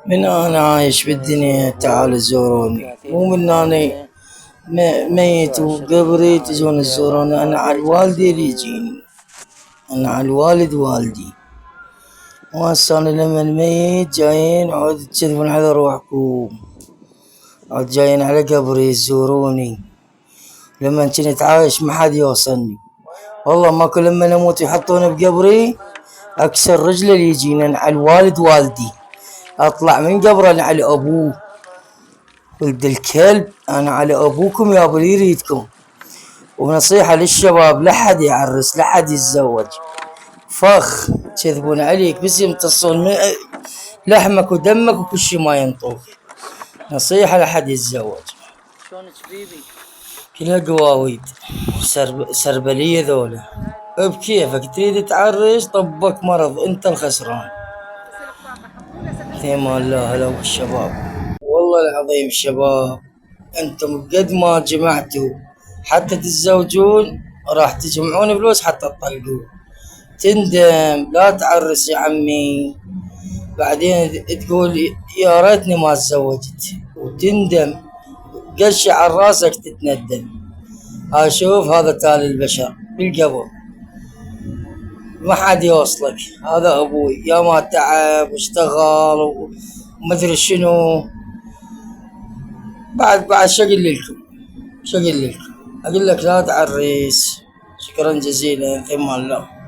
من أنا عايش بالدنيا تعالوا زوروني، مو من أنا ميت وقبري تجون تزوروني. أنا على الوالدي اللي يجيني، أنا على الوالد والدي. وهسه أنا لما الميت جايين عود تكذبون على روحكم، عود جايين على قبري تزوروني. لما كنت عايش ما حد يوصلني، والله ما كل لما اموت يحطوني بقبري اكسر رجله اللي يجينا. أنا على الوالد والدي اطلع من قبره، انا على ابوه. ولد الكلب انا على ابوكم يا ابو اللي يريدكم. ونصيحة للشباب، لا حد يعرس لا حد يتزوج، فخ كذبون عليك بس يمتصون لحمك ودمك وكل شي ما ينطوك. نصيحة لا حد يتزوج. شلونك بيبي؟ كلها قواويد سربلية ذولا. بكيفك تريد تعرس طبك مرض انت الخسران. في امان الله. هلا والشباب، والله العظيم الشباب انتم قد ما جمعتوا حتى تتزوجون راح تجمعون فلوس حتى تطلقون. تندم لا تعرس يا عمي، بعدين تقول يا ريتني ما تزوجت وتندم، قش على راسك تتندم. اشوف هذا تالي البشر بالقبر، ما حد يوصلك. هذا ابوي يا ما تعب واشتغل ومدري شنو. بعد شو اقول لكم، شو اقول لكم، اقول لك لا تعريس. شكرا جزيلا، في امان الله.